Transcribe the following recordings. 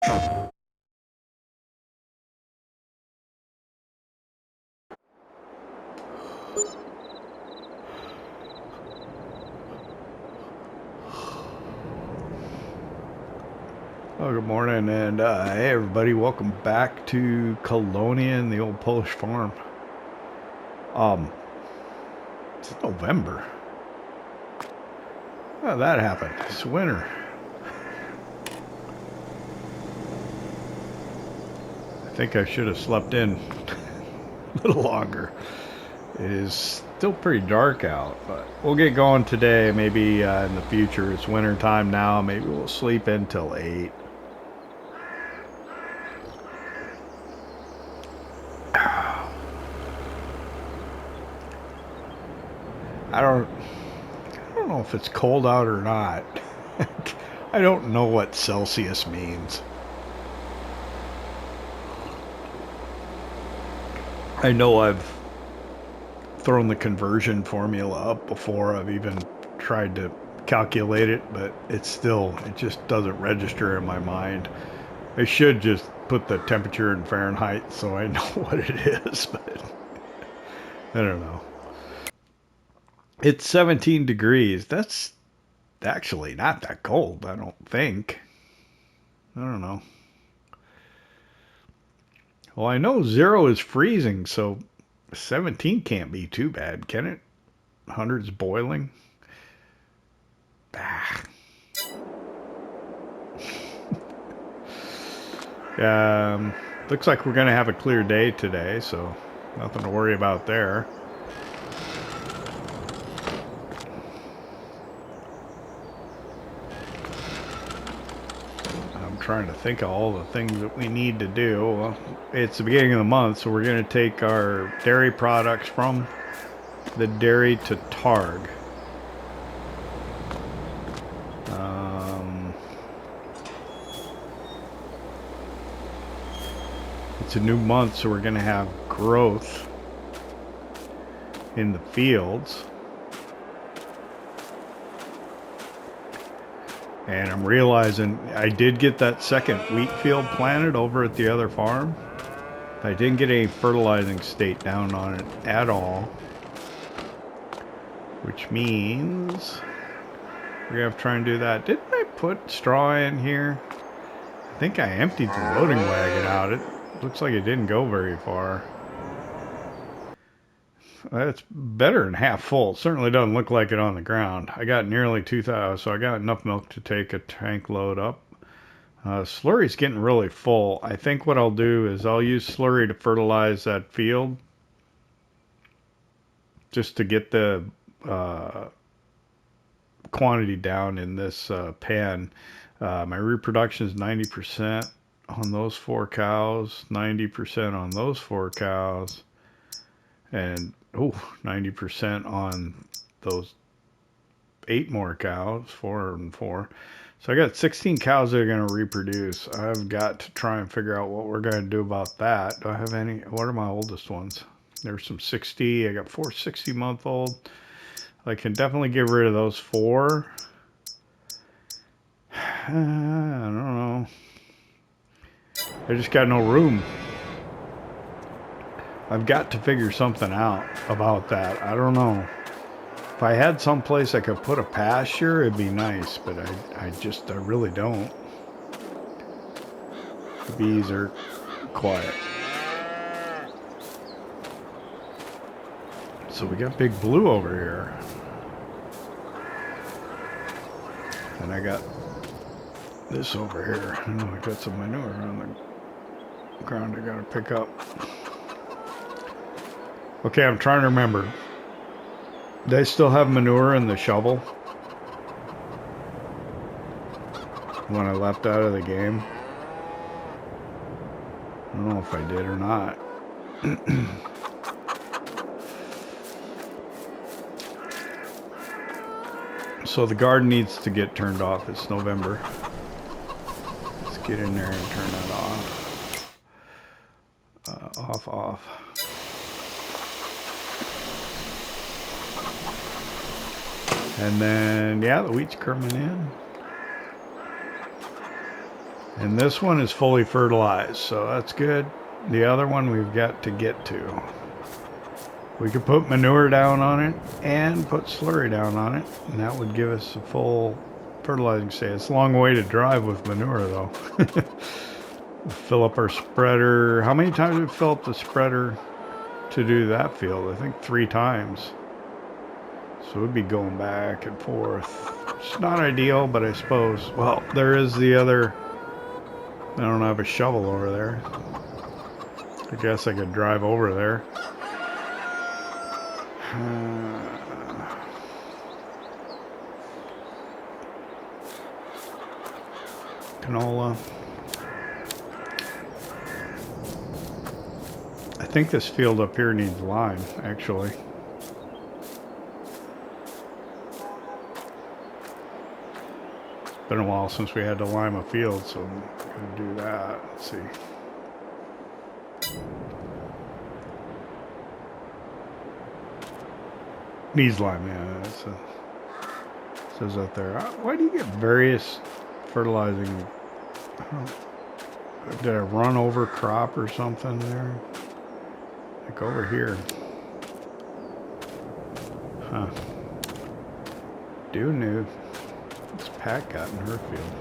Oh, good morning, and hey everybody, welcome back to Kolonia and the old Polish farm. It's November. How did that happen? It's winter. I think I should have slept in a little longer. It is still pretty dark out, but we'll get going today. Maybe in the future. It's winter time now. Maybe we'll sleep in till 8. I don't know if it's cold out or not. I don't know what Celsius means. I know I've thrown the conversion formula up before. I've even tried to calculate it, but it just doesn't register in my mind. I should just put the temperature in Fahrenheit so I know what it is, but I don't know. It's 17 degrees. That's actually not that cold, I don't think. I don't know. Well, I know 0 is freezing, so 17 can't be too bad, can it? 100's boiling. Bah. Looks like we're going to have a clear day today, so nothing to worry about there. Trying to think of all the things that we need to do. Well, it's the beginning of the month, so we're going to take our dairy products from the dairy to Targ. It's a new month, so we're going to have growth in the fields. And I'm realizing I did get that second wheat field planted over at the other farm. I didn't get any fertilizing state down on it at all. Which means we're going to have to try and do that. Didn't I put straw in here? I think I emptied the loading wagon out. It looks like it didn't go very far. That's better than half full. It certainly doesn't look like it on the ground. I got nearly 2,000, so I got enough milk to take a tank load up. Slurry's getting really full. I think what I'll do is I'll use slurry to fertilize that field, just to get the quantity down in this pan. My reproduction is 90% on those 4 cows, 90% on those 4 cows, and 90% on those 8 more cows, 4 and 4. So I got 16 cows that are going to reproduce. I've got to try and figure out what we're going to do about that. Do I have any? What are my oldest ones? There's some 60. I got 4 60-month-old. I can definitely get rid of those 4. I don't know. I just got no room. I've got to figure something out about that. I don't know. If I had some place I could put a pasture, it'd be nice, but I really don't. The bees are quiet. So we got Big Blue over here. And I got this over here. I know I got some manure on the ground I gotta pick up. Okay, I'm trying to remember. Do I still have manure in the shovel when I left out of the game? I don't know if I did or not. So the garden needs to get turned off. It's November. Let's get in there and turn that off. Off. And then, yeah, the wheat's coming in. And this one is fully fertilized, so that's good. The other one we've got to get to. We could put manure down on it and put slurry down on it, and that would give us a full fertilizing state. It's a long way to drive with manure, though. Fill up our spreader. How many times did we fill up the spreader to do that field? I think 3 times. So we'd be going back and forth. It's not ideal, but I suppose. Well, there is the other. I don't have a shovel over there. I guess I could drive over there. Canola. I think this field up here needs lime, actually. Been a while since we had to lime a field, so I'm gonna do that. Let's see. Needs lime, yeah. That's says that there. Why do you get various fertilizing? Did I run over crop or something there? Like over here. Huh. Do new. What's Pat got in her field?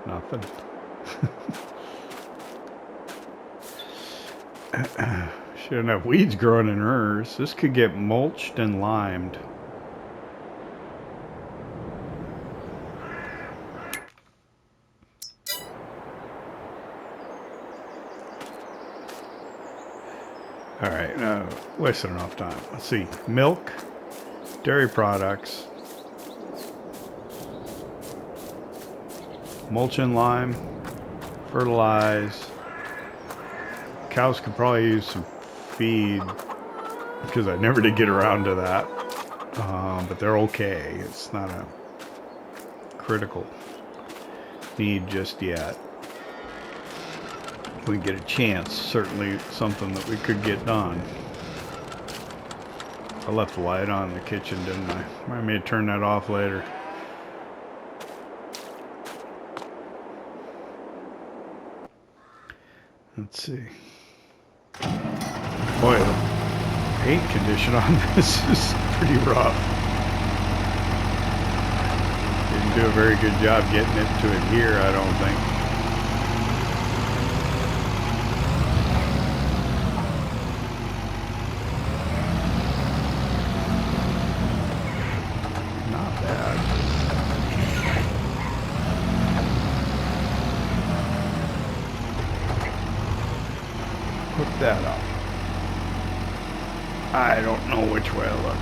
Nothing. She doesn't have weeds growing in hers. This could get mulched and limed. Alright, wasting enough time. Let's see. Milk, dairy products, mulch and lime, fertilize. Cows could probably use some feed because I never did get around to that. But they're okay. It's not a critical need just yet. If we get a chance, certainly something that we could get done. I left the light on in the kitchen, didn't I? I may turn that off later. Let's see. Boy, the paint condition on this is pretty rough. Didn't do a very good job getting it to adhere, I don't think. Not bad. Hook that up. I don't know which way I looked.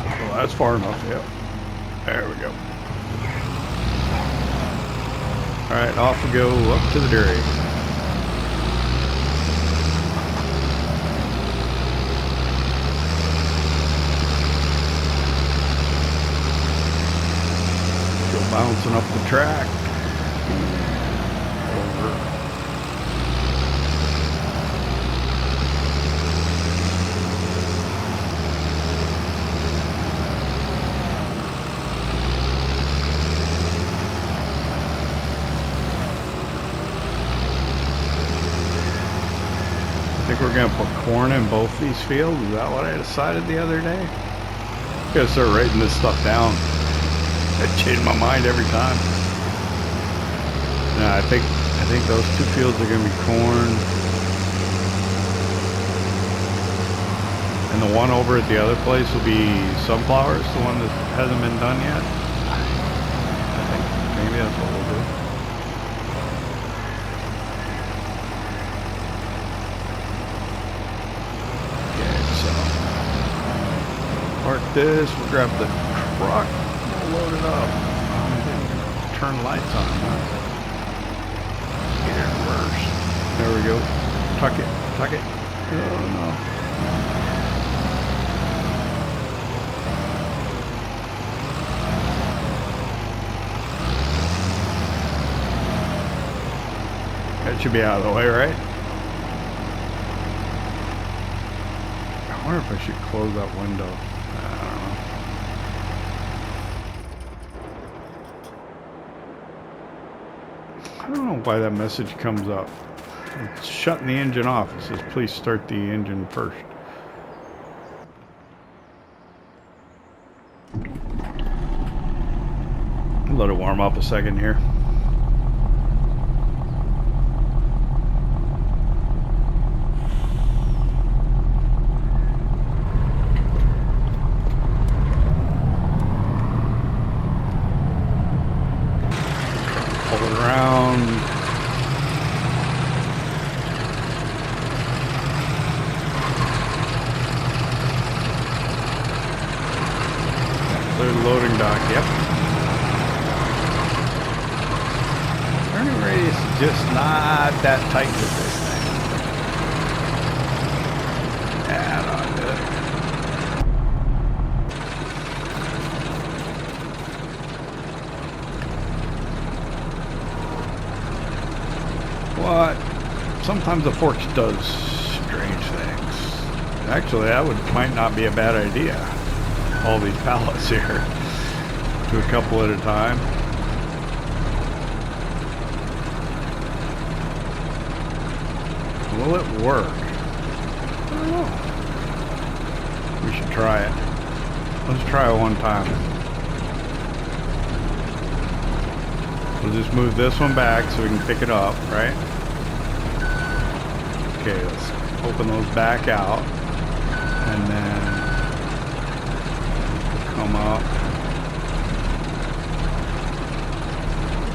Well, that's far enough, yeah. There we go. Alright, off we go up to the dairy. Bouncing up the track. Over. I think we're going to put corn in both these fields. Is that what I decided the other day? I'm going to start writing this stuff down. I change my mind every time. No, I think those 2 fields are going to be corn, and the one over at the other place will be sunflowers. The one that hasn't been done yet. I think maybe that's what we'll do. Okay, so park this. We'll grab the truck. Load it up. Turn lights on, huh? Get it reversed. There we go. Tuck it. Tuck it. Oh no. should be out of the way, right? I wonder if I should close that window. I don't know why that message comes up. It's shutting the engine off. It says, please start the engine first. Let it warm up a second here. Pull it around. Clear the loading dock, yep. Turning radius is just not that tight with this thing. Yeah, not good. What? Sometimes the forks does strange things. Actually, that might not be a bad idea. All these pallets here. Do a couple at a time. Will it work? I don't know. We should try it. Let's try it one time. We'll just move this one back so we can pick it up, right? Okay, let's open those back out. And then come up.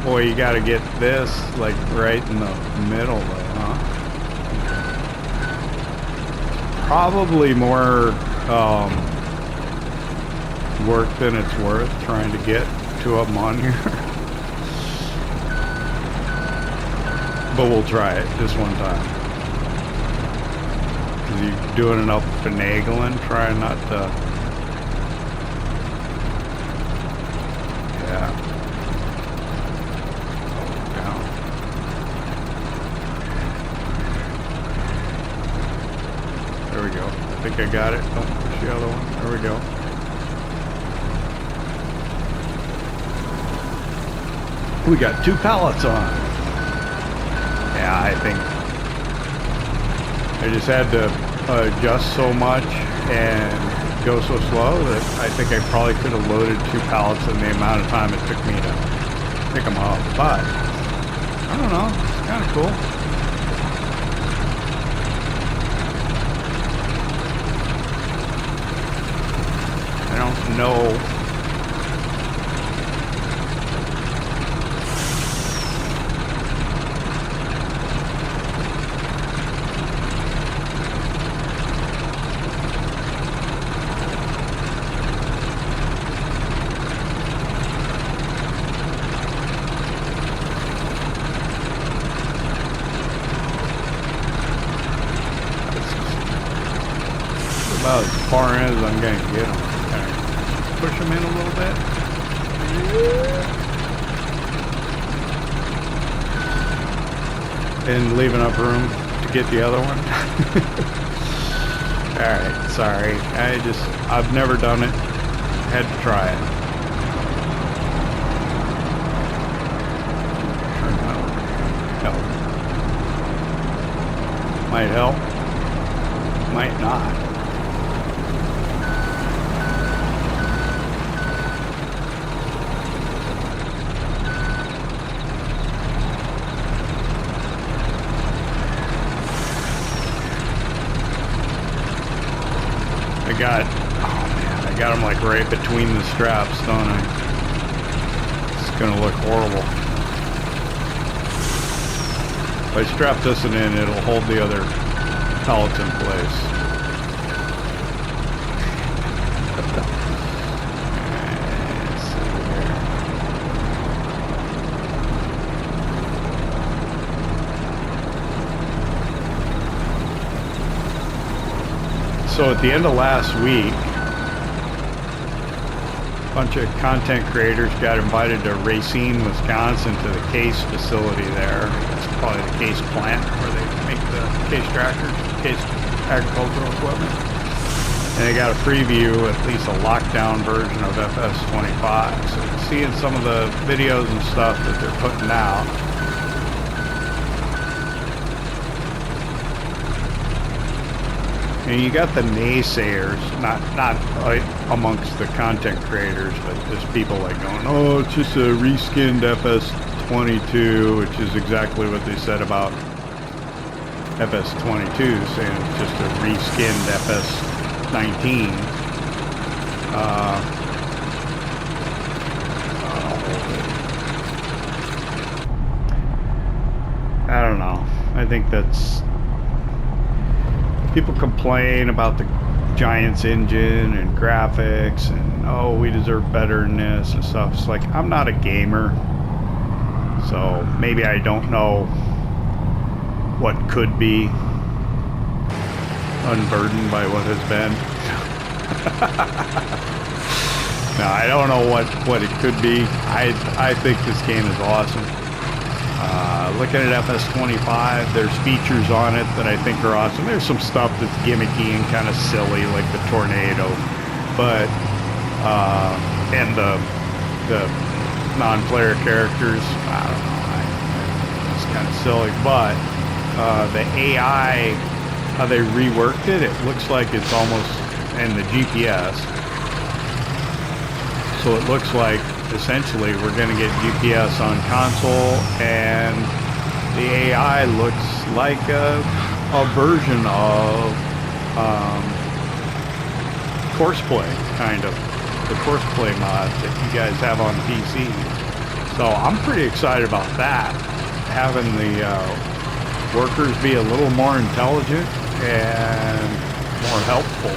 Boy, you gotta get this like right in the middle though, huh? Probably more work than it's worth trying to get two of them on here. But we'll try it this one time. Cause you're doing enough finagling, trying not to. Yeah. Down. There we go. I think I got it. Don't push the other one. There we go. We got 2 pallets on. Yeah, I think I just had to adjust so much and go so slow that I think I probably could have loaded 2 pallets in the amount of time it took me to pick them up. But I don't know, it's kind of cool. I don't know. About as far in as I'm going to get them. Kind of push them in a little bit. And leave enough room to get the other one. Alright, sorry. I've never done it. Had to try it. Help. Might help. Might not. I got them like right between the straps, don't I? It's gonna look horrible. If I strap this one in, it'll hold the other pallets in place. So at the end of last week, bunch of content creators got invited to Racine, Wisconsin, to the Case facility there. It's probably the Case plant where they make the Case tractors, Case agricultural equipment. And they got a preview, at least a lockdown version of FS25. So seeing some of the videos and stuff that they're putting out. And you got the naysayers, not amongst the content creators, but just people like going, oh, it's just a reskinned FS22, which is exactly what they said about FS22, saying it's just a reskinned FS19. I don't know. I think that's... People complain about the Giants engine and graphics and, oh, we deserve better than this and stuff. It's like, I'm not a gamer, so maybe I don't know what could be unburdened by what has been. No, I don't know what it could be. I think this game is awesome. Looking at FS25, there's features on it that I think are awesome. There's some stuff that's gimmicky and kind of silly, like the tornado, but and the non-player characters, I don't know, it's kind of silly. But the AI, how they reworked it, it looks like it's almost, and the GPS. So it looks like essentially we're going to get GPS on console, and the AI looks like a version of Courseplay, kind of. The Courseplay mod that you guys have on PC. So I'm pretty excited about that. Having the workers be a little more intelligent and more helpful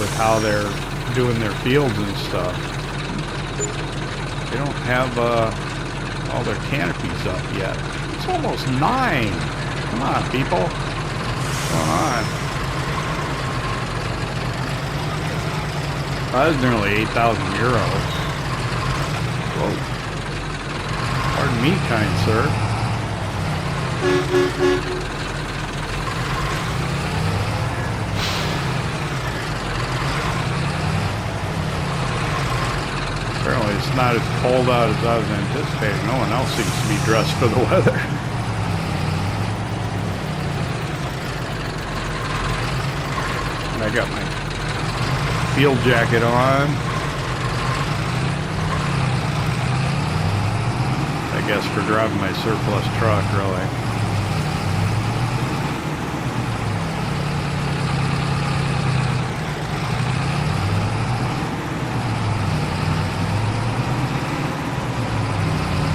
with how they're doing their fields and stuff. They don't have all their canopies up yet. It's almost 9. Come on, people. Come on. That was nearly 8,000 euros. Whoa. Pardon me, kind sir. Apparently it's not as cold out as I was anticipating. No one else seems to be dressed for the weather. I got my field jacket on. I guess for driving my surplus truck, really.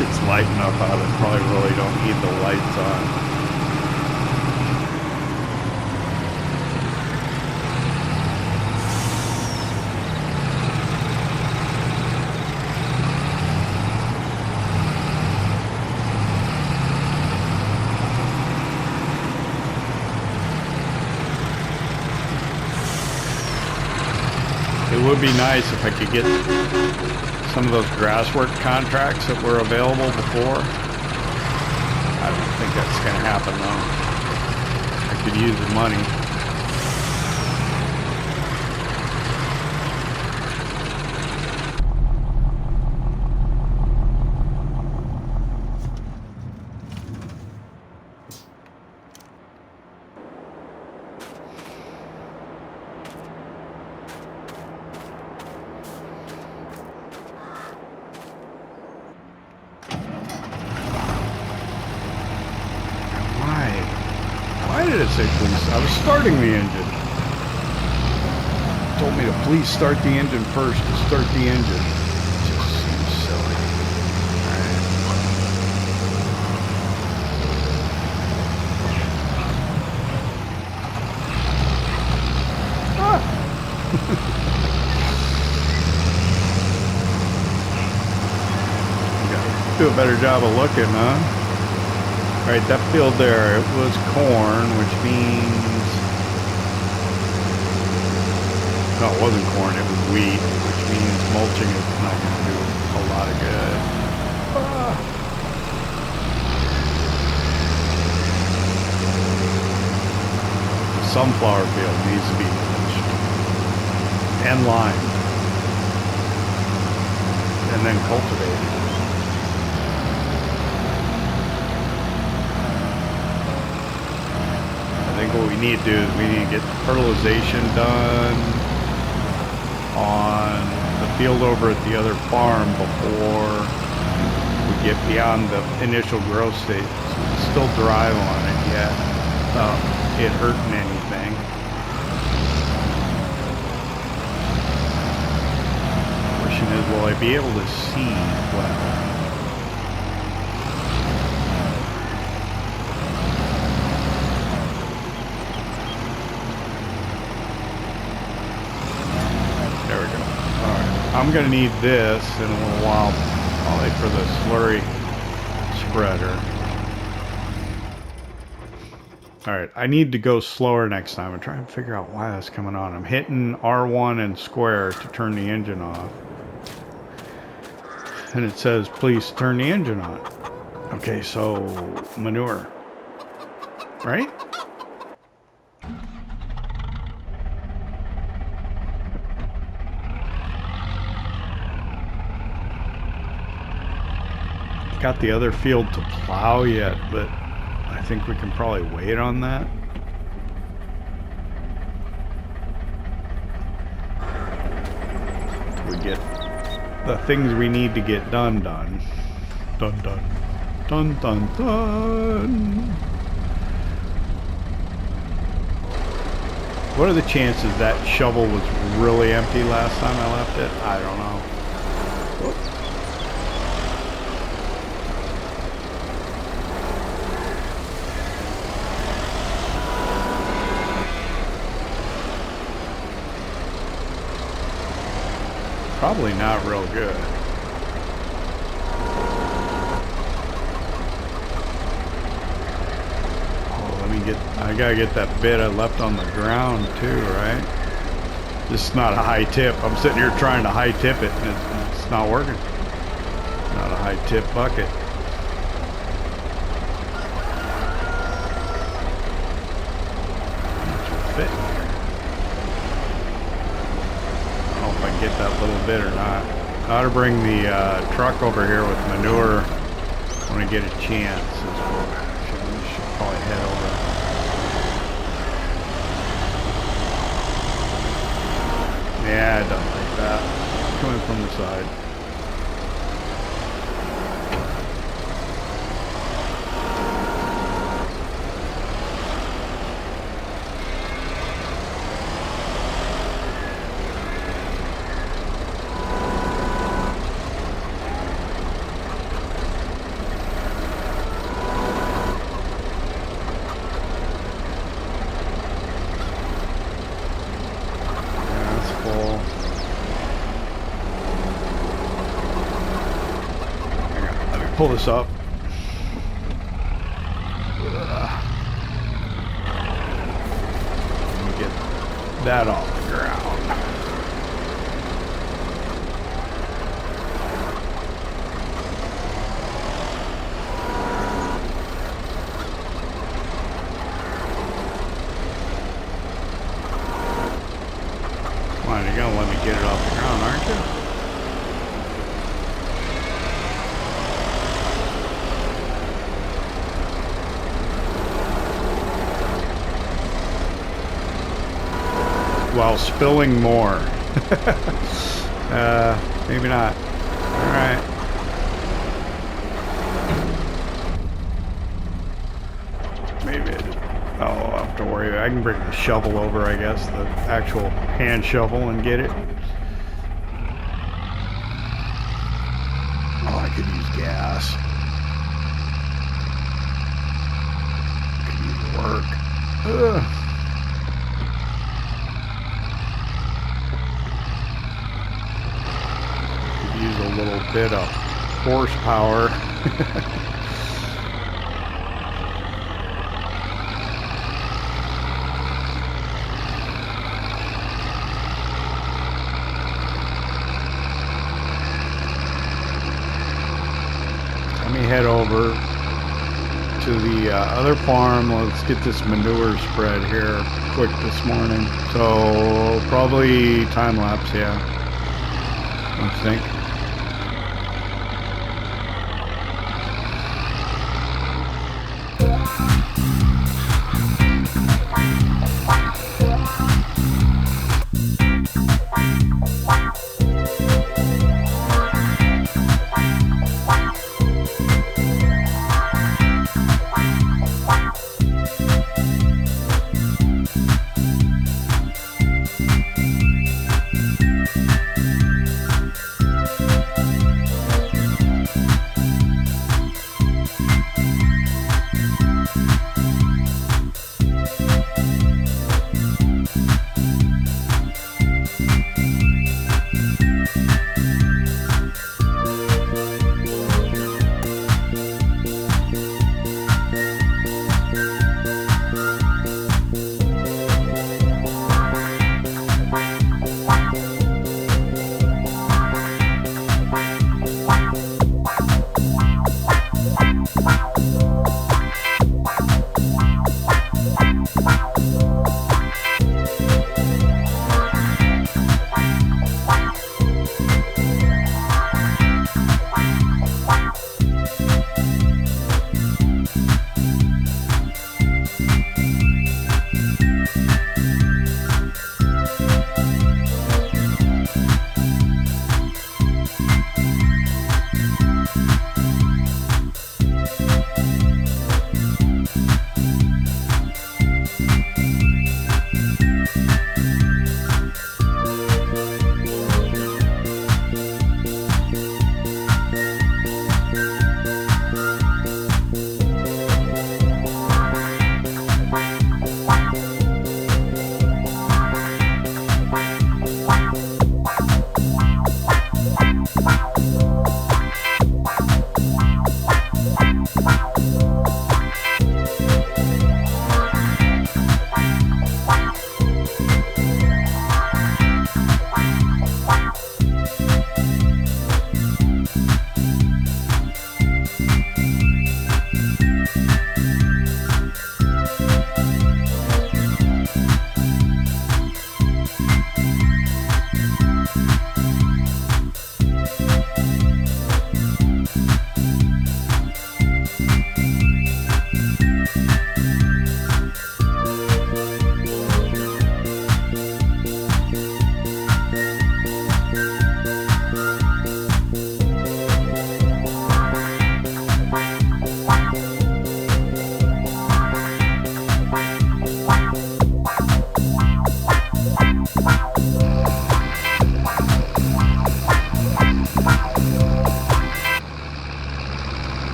It's lighting up out of it. Probably really don't need the lights on. It would be nice if I could get some of those grasswork contracts that were available before. I don't think that's going to happen though. I could use the money. Why did it say please? I was starting the engine. It told me to please start the engine first to start the engine. It just seems silly. Alright. Ah. You gotta do a better job of looking, huh? Alright, that field there, it was corn, which means No, it wasn't corn, it was wheat, which means mulching is not going to do a lot of good. The sunflower field needs to be mulched and lined and then cultivated. I think what we need to do is we need to get the fertilization done on the field over at the other farm before we get beyond the initial growth stage. It's still dry on it yet. It hurting anything. Question is, will I be able to see well? I'm going to need this in a little while, probably for the slurry spreader. Alright, I need to go slower next time. I'm trying to figure out why that's coming on. I'm hitting R1 and square to turn the engine off. And it says, please turn the engine on. Okay, so manure. Right? Got the other field to plow yet, but I think we can probably wait on that. Till we get the things we need to get done. Dun dun dun dun dun. What are the chances that shovel was really empty last time I left it? I don't know. Probably not real good. Oh, I gotta get that bit I left on the ground too, right? This is not a high tip. I'm sitting here trying to high tip it and it's not working. Not a high tip bucket. Fit in here. Get that little bit or not. I ought to bring the truck over here with manure when I get a chance. Should probably head over. Yeah, I don't like that. Coming from the side. Pull this up. Let me get that off the ground. Come on, you're gonna let me get it off the ground, aren't you? While spilling more. Maybe not. Alright. Maybe I'll have to worry. I can bring the shovel over, I guess, the actual hand shovel, and get it. Oh, I could use gas. Could use work. Ugh. Use a little bit of horsepower. head over to the other farm. Let's get this manure spread here quick this morning. So probably time lapse, yeah. What do you think?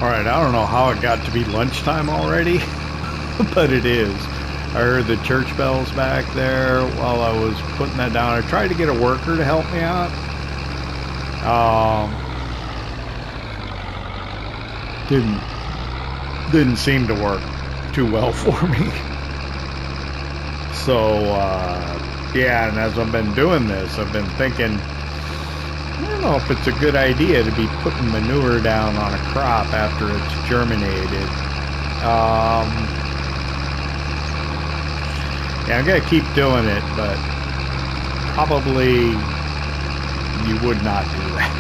Alright, I don't know how it got to be lunchtime already, but it is. I heard the church bells back there while I was putting that down. I tried to get a worker to help me out. Didn't seem to work too well for me. So, yeah, and as I've been doing this, I've been thinking, I don't know if it's a good idea to be putting manure down on a crop after it's germinated. Yeah, I'm going to keep doing it, but probably you would not do that.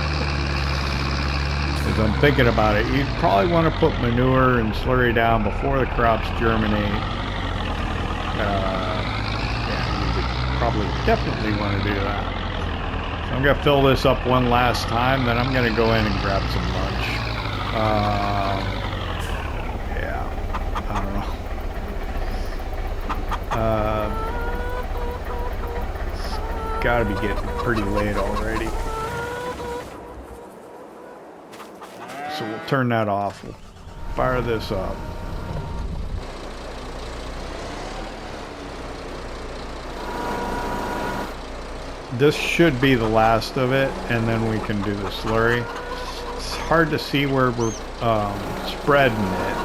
As I'm thinking about it, you'd probably want to put manure and slurry down before the crops germinate. Yeah, you would probably definitely want to do that. So I'm going to fill this up one last time, then I'm going to go in and grab some lunch. Yeah, I don't know. It's got to be getting pretty late already. So we'll turn that off. We'll fire this up. This should be the last of it, and then we can do the slurry. It's hard to see where we're spreading it,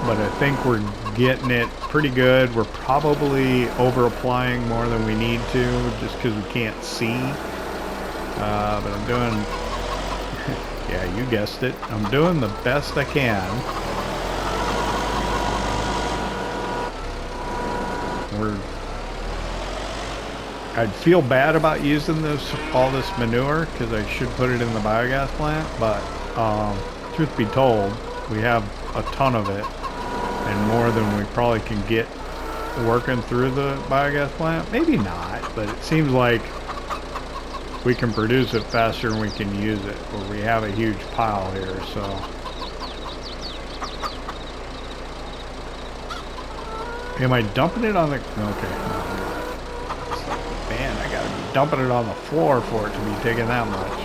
but I think we're getting it pretty good. We're probably over applying more than we need to, just because we can't see. But I'm doing, Yeah, you guessed it. I'm doing the best I can. I'd feel bad about using all this manure because I should put it in the biogas plant, but truth be told, we have a ton of it and more than we probably can get working through the biogas plant. Maybe not, but it seems like we can produce it faster than we can use it, or we have a huge pile here, so. Am I dumping it on the, okay. Man, I gotta be dumping it on the floor for it to be taking that much.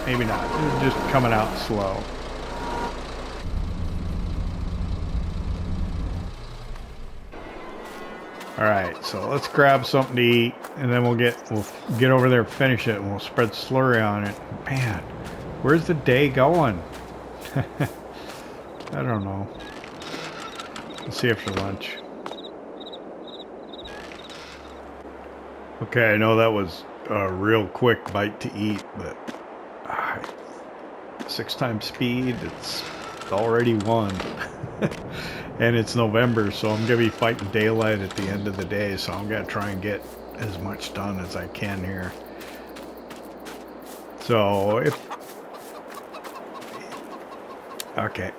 Maybe not, it's just coming out slow. Alright, so let's grab something to eat, and then we'll get over there, finish it, and we'll spread slurry on it. Man, where's the day going? I don't know. Let's see after lunch. Okay, I know that was a real quick bite to eat, but 6 times speed, it's already won. And it's November, so I'm gonna be fighting daylight at the end of the day, so I'm gonna try and get as much done as I can here. So okay,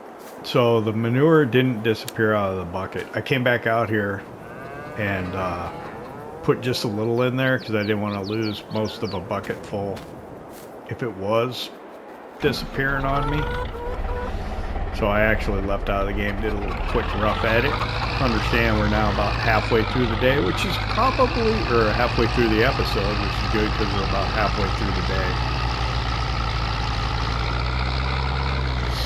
so the manure didn't disappear out of the bucket. I came back out here and put just a little in there because I didn't want to lose most of a bucket full if it was disappearing on me. So I actually left out of the game, did a little quick rough edit. Understand we're now about halfway through the day, which is probably, or halfway through the episode, which is good because we're about halfway through the day.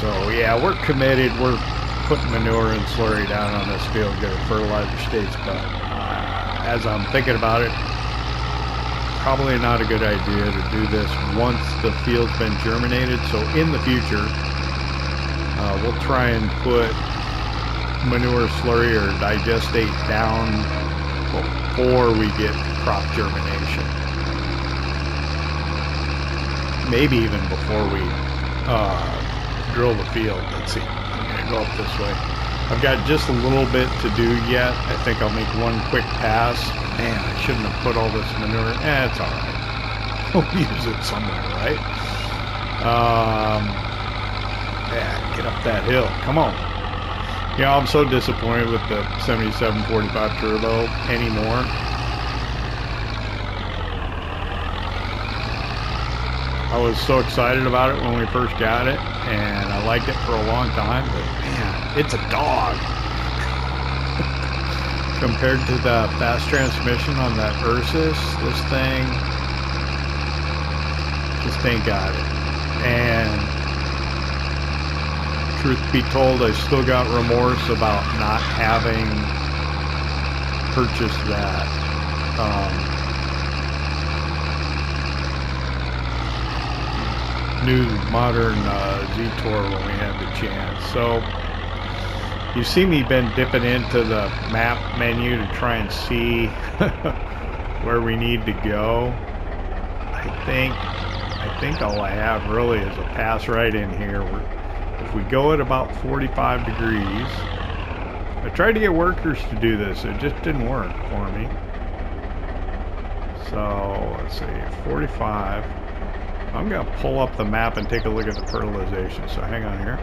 So yeah, we're committed. We're putting manure and slurry down on this field, get our fertilizer states, but as I'm thinking about it, probably not a good idea to do this once the field's been germinated. So in the future, we'll try and put manure, slurry, or digestate down before we get crop germination. Maybe even before we drill the field. Let's see. I'm going to go up this way. I've got just a little bit to do yet. I think I'll make one quick pass. Man, I shouldn't have put all this manure. It's all right. We'll use it somewhere, right? Yeah, get up that hill. Come on. Yeah, I'm so disappointed with the 7745 turbo anymore. I was so excited about it when we first got it, and I liked it for a long time, but man, it's a dog. Compared to the fast transmission on that Ursus, this thing got it. And truth be told, I still got remorse about not having purchased that new modern Z-Tour when we had the chance. So you see me been dipping into the map menu to try and see where we need to go. I think all I have really is a pass right in here. If we go at about 45 degrees, I tried to get workers to do this, it just didn't work for me. So let's see, 45. I'm gonna pull up the map and take a look at the fertilization, so hang on here.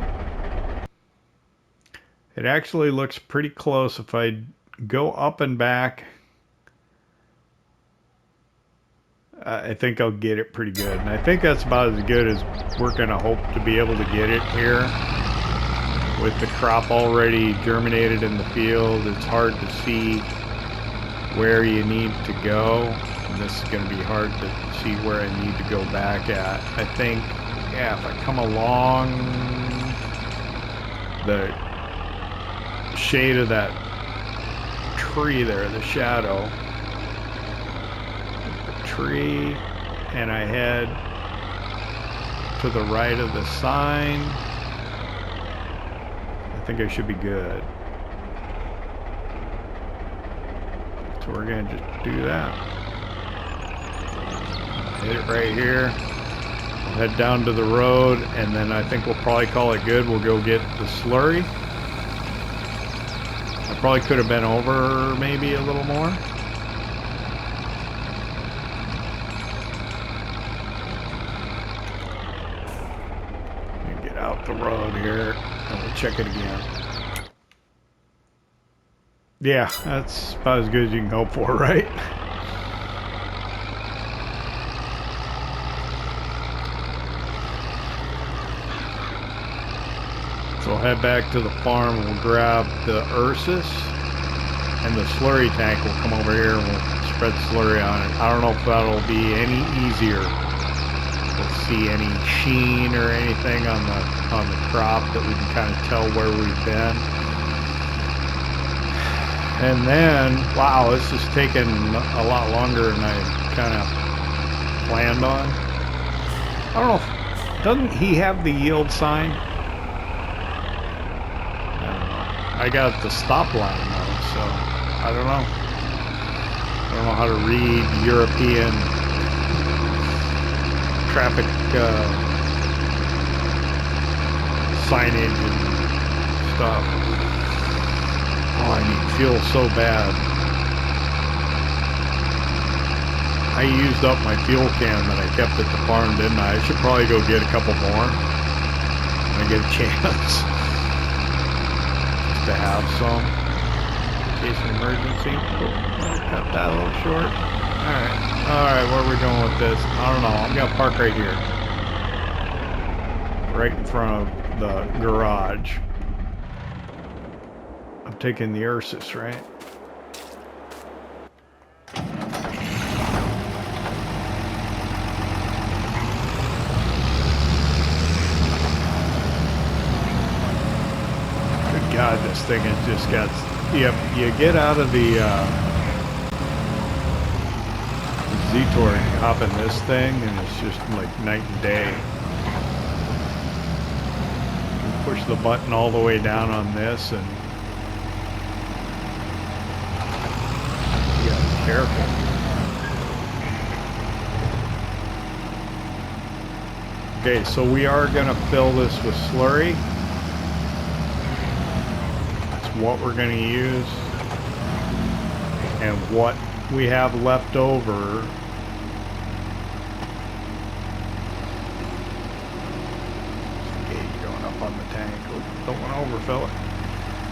It actually looks pretty close. If I go up and back, I think I'll get it pretty good. And I think that's about as good as we're going to hope to be able to get it here. With the crop already germinated in the field, it's hard to see where you need to go. And this is going to be hard to see where I need to go back at. I think, yeah, if I come along the shade of that tree there, the shadow, tree, and I head to the right of the sign, I think I should be good. So we're gonna just do that. Hit it right here. Head down to the road, and then I think we'll probably call it good. We'll go get the slurry. I probably could have been over maybe a little more. Get out the road here, and we'll check it again. Yeah, that's about as good as you can hope for, right? So we'll head back to the farm and we'll grab the Ursus, and the slurry tank will come over here and we'll spread slurry on it. I don't know if that'll be any easier. We'll see any sheen or anything on the crop that we can kind of tell where we've been. And then, wow, this is taking a lot longer than I kind of planned on. I don't know, doesn't he have the yield sign? I got the stop line though, so I don't know. I don't know how to read European traffic signage and stuff. Oh, I need fuel so bad. I used up my fuel can that I kept at the farm, didn't I? I should probably go get a couple more when I get a chance. To have some in case of emergency. Oh, cut that a little short. Alright, where are we going with this? I don't know. I'm gonna park right here. Right in front of the garage. I'm taking the Ursus, right? God, this thing has just got, yep, you get out of the Z-Tour and you hop in this thing and it's just like night and day. You push the button all the way down on this and you gotta be careful. Okay, so we are gonna fill this with slurry. What we're going to use and what we have left over. Gauge going up on the tank. Oh, don't want to overfill it.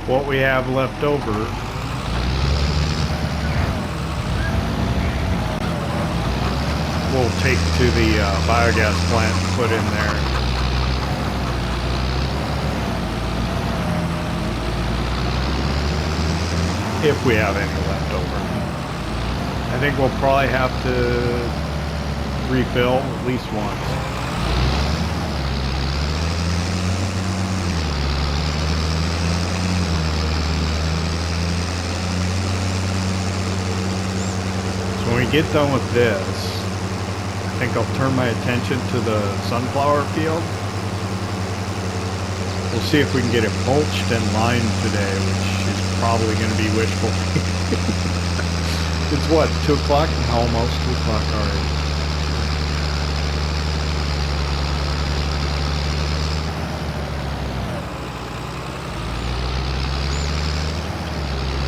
What we have left over we'll take to the biogas plant and put in there. If we have any left over. I think we'll probably have to refill at least once. So when we get done with this, I think I'll turn my attention to the sunflower field. We'll see if we can get it mulched and lined today, which is probably going to be wishful. It's what, 2 o'clock? Almost 2 o'clock already.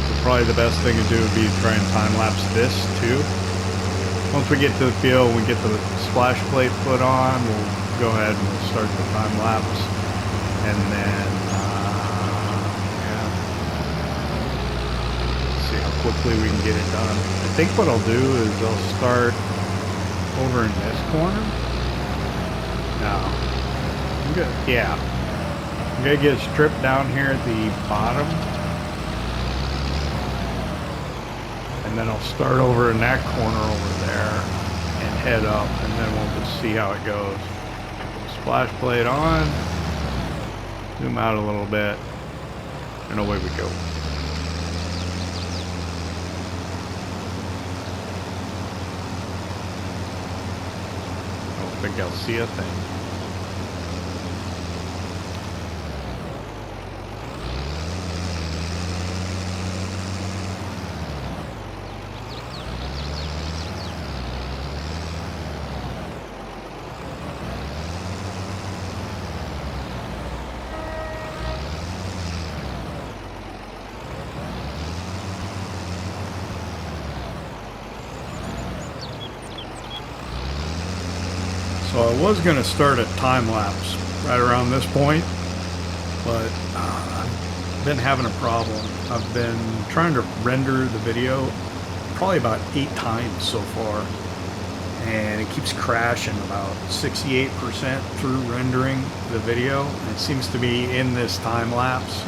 So probably the best thing to do would be to try and time-lapse this too. Once we get to the field, we get the splash plate put on, we'll go ahead and we'll start the time-lapse. And then, yeah, see how quickly we can get it done. I think what I'll do is I'll start over in this corner. No, I'm good. Yeah, I'm gonna get a strip down here at the bottom, and then I'll start over in that corner over there and head up, and then we'll just see how it goes. Splash plate on. Zoom out a little bit, and away we go. I don't think I'll see a thing. Was going to start a time lapse right around this point, but I've been having a problem. I've been trying to render the video probably about 8 times so far, and it keeps crashing about 68% through rendering the video. It seems to be in this time lapse.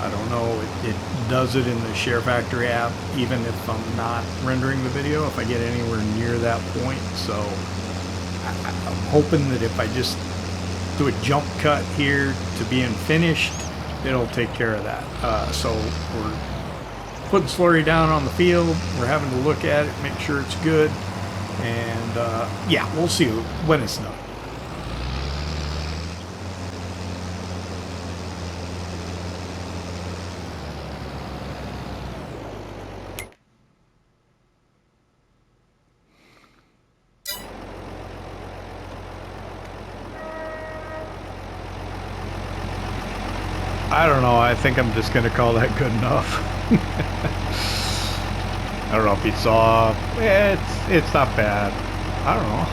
I don't know, it does it in the Share Factory app even if I'm not rendering the video, if I get anywhere near that point. So I'm hoping that if I just do a jump cut here to being finished, it'll take care of that. So we're putting slurry down on the field, we're having to look at it, make sure it's good, and yeah, we'll see when it's done. I don't know, I think I'm just going to call that good enough. I don't know if you saw, it's not bad. I don't know.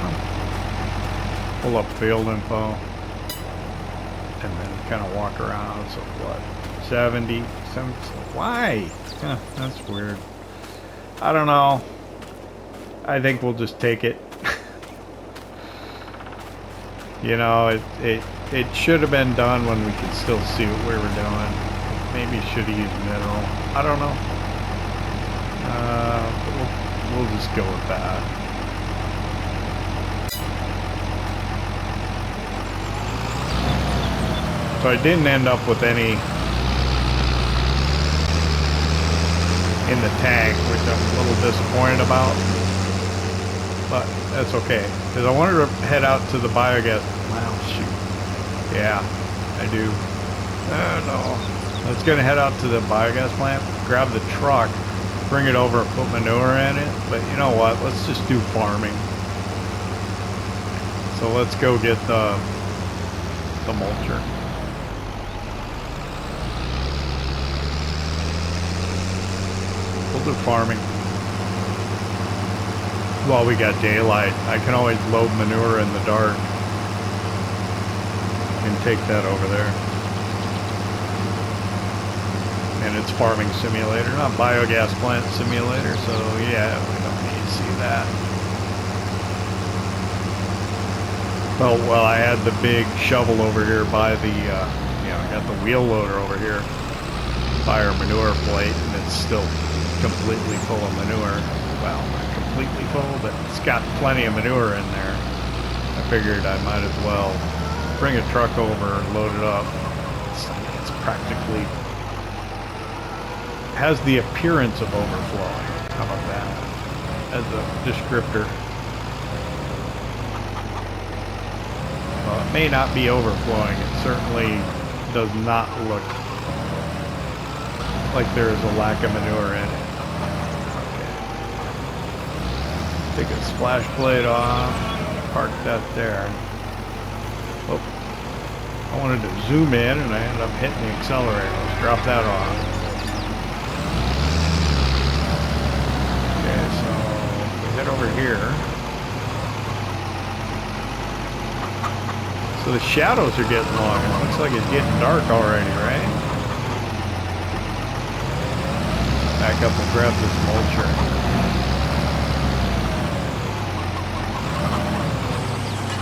Pull up field info and then kind of walk around. So what, 70, why? That's weird. I don't know. I think we'll just take it. You know, it should have been done when we could still see what we were doing. Maybe should have used mineral. I don't know. But we'll just go with that. So I didn't end up with any in the tank, which I'm a little disappointed about. But that's okay, because I wanted to head out to the biogas. Wow, shoot. Yeah, I do. Oh no. I was going to head out to the biogas plant, grab the truck, bring it over and put manure in it. But you know what? Let's just do farming. So let's go get the mulcher. We'll do farming. While we got daylight, I can always load manure in the dark and take that over there. And it's farming simulator, not biogas plant simulator, so yeah, we don't need to see that. Well, I had the big shovel over here by the, I got the wheel loader over here by our manure plate, and it's still completely full of manure. Well, not completely full, but it's got plenty of manure in there. I figured I might as well bring a truck over and load it up. It's practically has the appearance of overflowing. How about that as a descriptor? Well, it may not be overflowing. It certainly does not look like there is a lack of manure in it. Take a splash plate off, park that there. Oh, I wanted to zoom in and I ended up hitting the accelerator. Let's drop that off. Okay, so we head over here. So the shadows are getting long. It looks like it's getting dark already, right? Back up and grab this mulcher.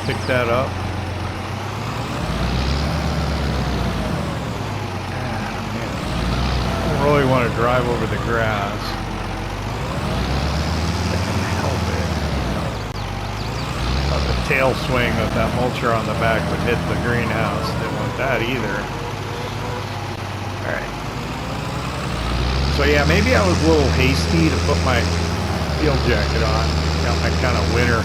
Pick that up. I don't really want to drive over the grass. I can help it. Thought the tail swing of that mulcher on the back would hit the greenhouse. Didn't want that either. Alright. So yeah, maybe I was a little hasty to put my field jacket on. Got my kind of winter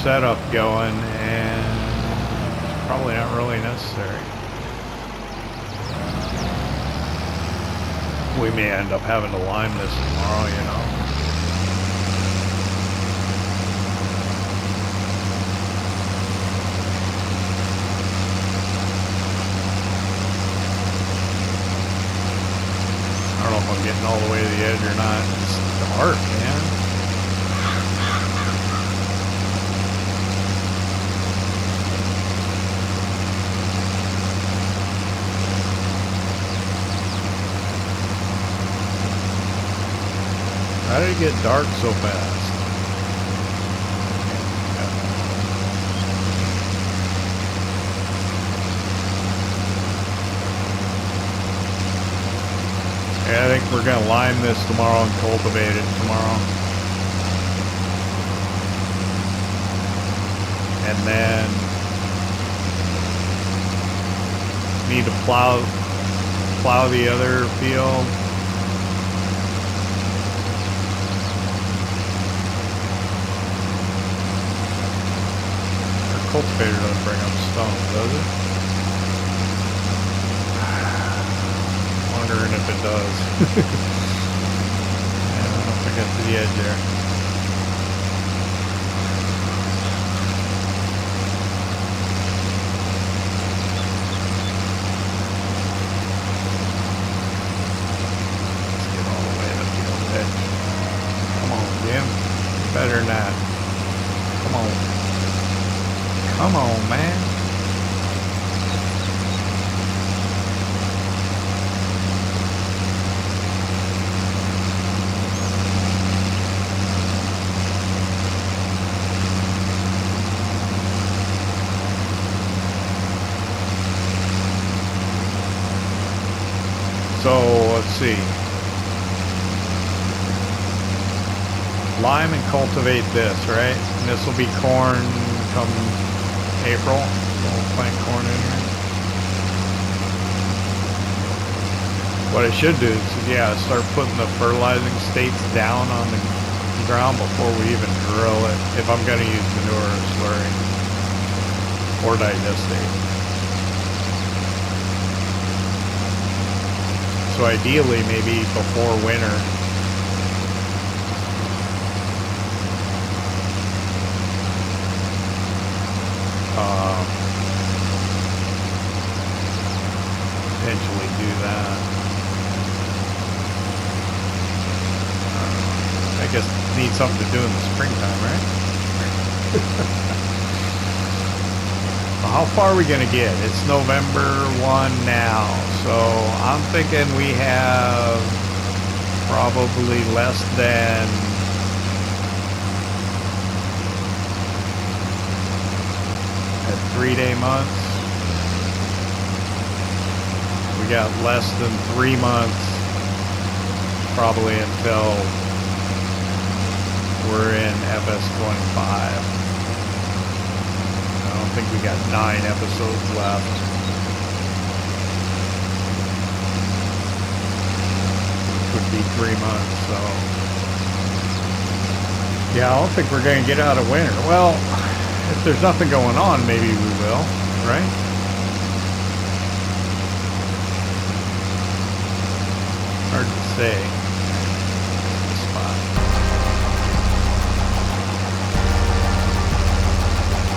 setup going, and it's probably not really necessary. We may end up having to lime this tomorrow, you know. I don't know if I'm getting all the way to the edge or not. It's dark, man. did it get dark so fast? Yeah, I think we're gonna lime this tomorrow and cultivate it tomorrow. And then need to plow the other field. Our cultivator doesn't bring up stones, does it? Wondering if it does. I don't know if I got to the edge there. Let's get all the way to the field edge. Come on, Jim. Better than that. Come on. Come on, man. So let's see. Lime and cultivate this, right? And this will be corn come April. So we'll plant corn in here. What I should do is, yeah, start putting the fertilizing states down on the ground before we even drill it. If I'm going to use manure or slurry or digestate. So ideally, maybe before winter. Potentially do that. I guess need something to do in the springtime, right? How far are we going to get? It's November 1 now, so I'm thinking we have probably less than a 3-day month. We got less than 3 months probably until we're in FS22. I think we got 9 episodes left. Which would be 3 months, so. Yeah, I don't think we're going to get out of winter. Well, if there's nothing going on, maybe we will, right? Hard to say.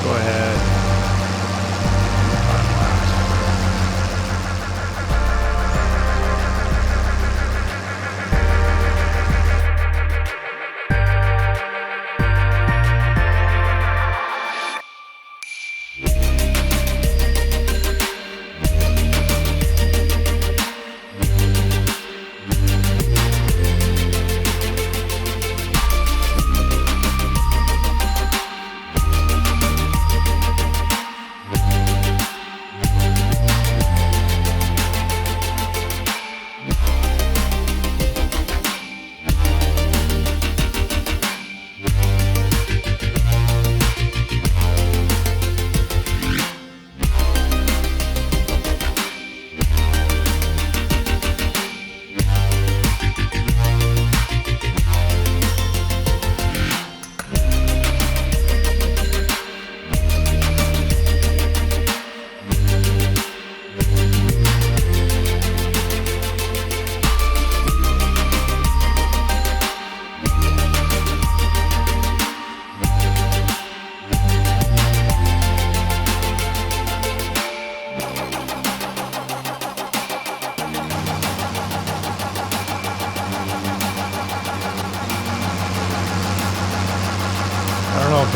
Go ahead.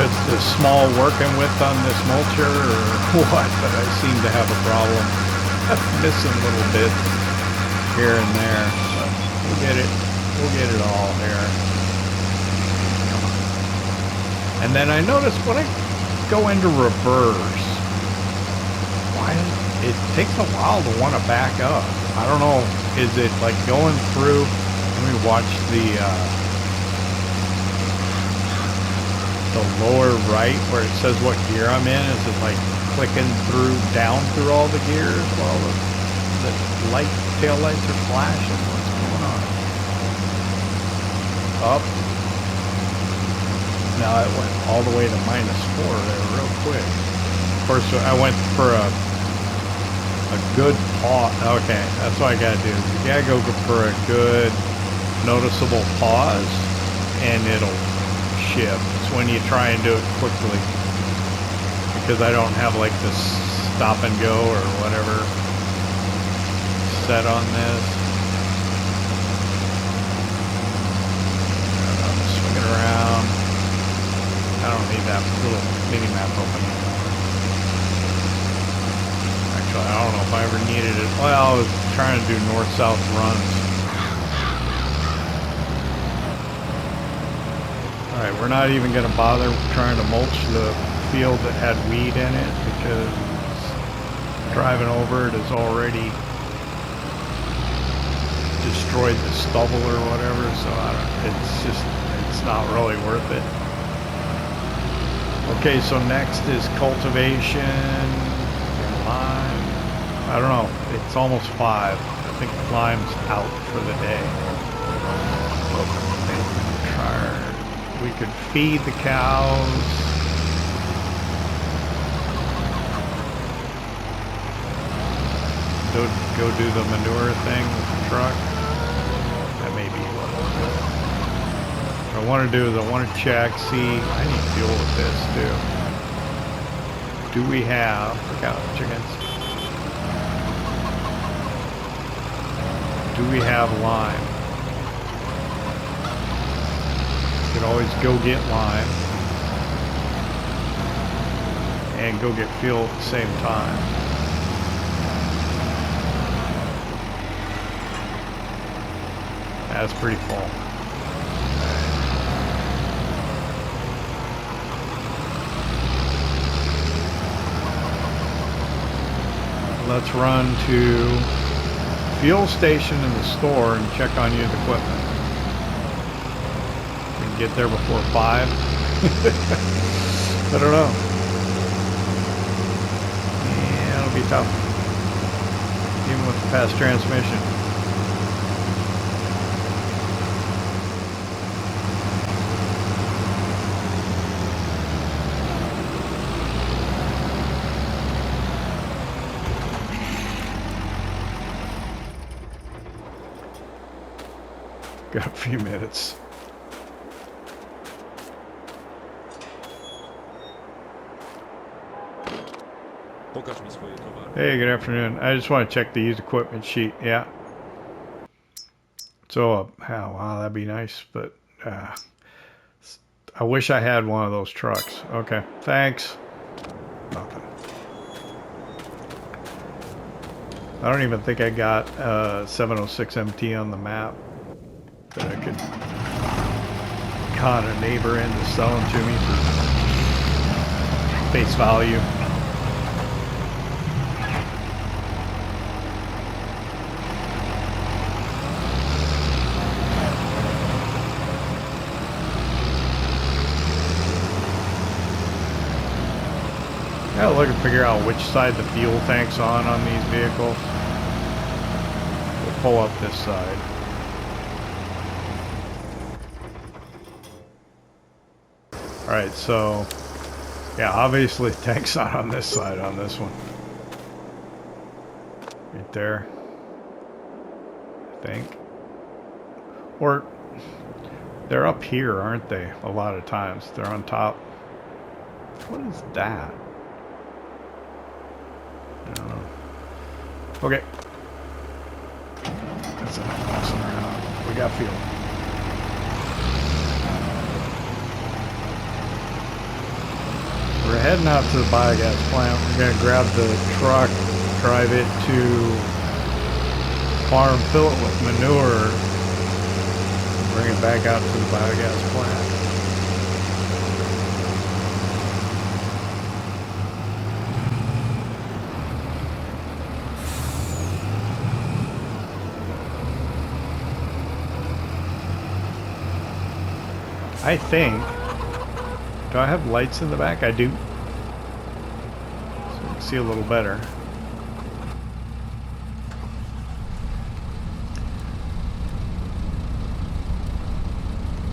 It's the small working width on this mulcher or what, but I seem to have a problem missing little bits here and there. But we'll get it all here. And then I noticed when I go into reverse, it takes a while to want to back up. I don't know, is it like going through, let me watch the lower right where it says what gear I'm in. Is it like clicking down through all the gears while the tail lights are flashing? What's going on? Up. Now it went all the way to -4 there real quick. Of course, I went for a good pause. Okay, that's what I gotta do. You gotta go for a good noticeable pause and it'll shift. It's when you try and do it quickly, because I don't have like this stop and go or whatever set on this. I'm swinging around. I don't need that little mini map open. Actually, I don't know if I ever needed it. Well, I was trying to do north-south runs. Alright, we're not even going to bother trying to mulch the field that had weed in it, because driving over it has already destroyed the stubble or whatever, so it's not really worth it. Okay, so next is cultivation and lime. I don't know, it's almost 5. I think lime's out for the day. We could feed the cows. Go do the manure thing with the truck. That may be what I'll do. What I want to do is I want to check, see, I need fuel with this too. Do we have, look out, chickens. Do we have lime? You can always go get lime and go get fuel at the same time. That's pretty full. Let's run to fuel station in the store and check on used equipment. We can get there before 5. I don't know. Yeah, it'll be tough. Even with the fast transmission. Got a few minutes. Hey, good afternoon. I just want to check the used equipment sheet. Yeah. So, wow, that'd be nice, but I wish I had one of those trucks. Okay, thanks. Nothing. I don't even think I got 706 MT on the map that I could con a neighbor into selling to me for face value. Gotta look and figure out which side the fuel tank's on these vehicles. We'll pull up this side. Alright, so yeah, obviously the tank's not on this side on this one. Right there. I think. Or they're up here, aren't they? A lot of times. They're on top. What is that? I don't know. Okay. That's enough messing around. We got fuel. We're heading out to the biogas plant. We're going to grab the truck, drive it to farm, fill it with manure, and bring it back out to the biogas plant. I think. Do I have lights in the back? I do. So you can see a little better.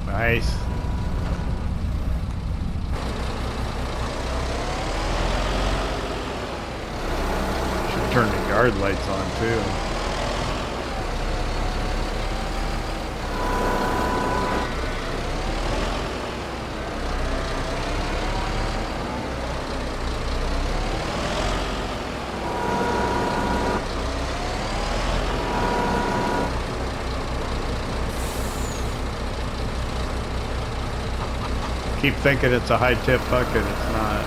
Nice. Should turn the yard lights on too. Keep thinking it's a high tip bucket, it's not.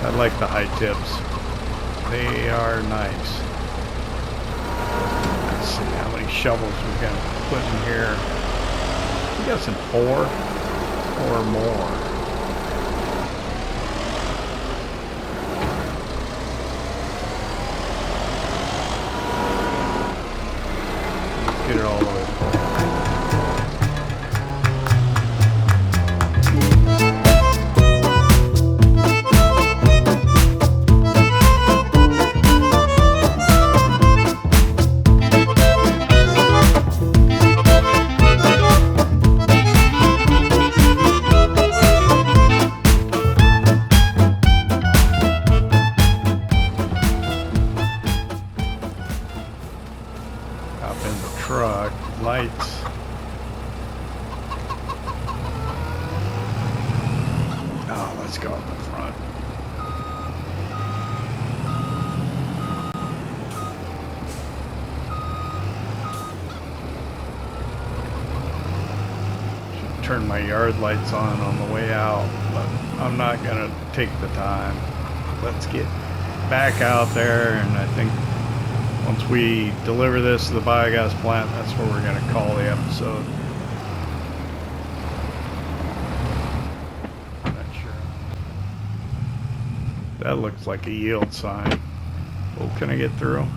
I like the high tips. They are nice. Let's see how many shovels we're gonna put in here. I'm guessing 4 or more. Let's get it all the way full. Turn my yard lights on the way out, but I'm not gonna take the time. Let's get back out there, and I think once we deliver this to the biogas plant, that's where we're gonna call the episode. Not sure. That looks like a yield sign. Oh, can I get through?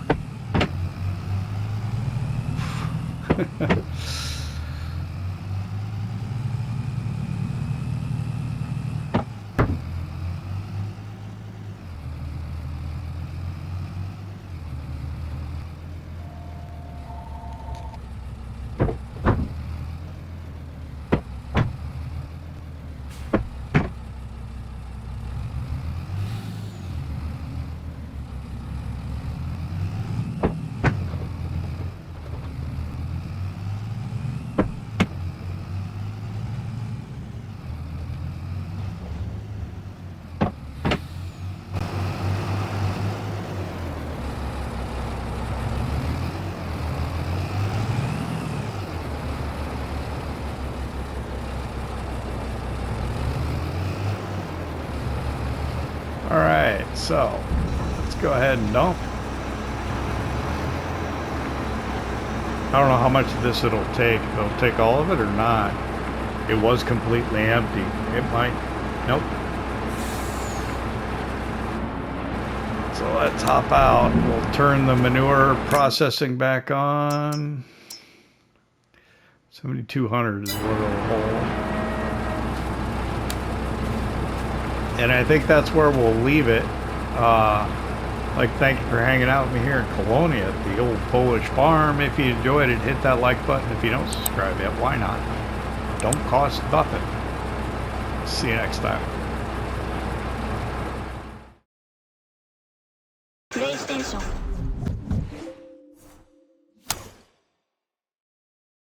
Alright, so let's go ahead and dump. I don't know how much of this it'll take. If it'll take all of it or not. It was completely empty. It might. Nope. So let's hop out. We'll turn the manure processing back on. 7,200 is what it'll hold. And I think that's where we'll leave it. Thank you for hanging out with me here in Kolonia at the old Polish farm. If you enjoyed it, hit that like button. If you don't subscribe yet, why not? Don't cost nothing. See you next time.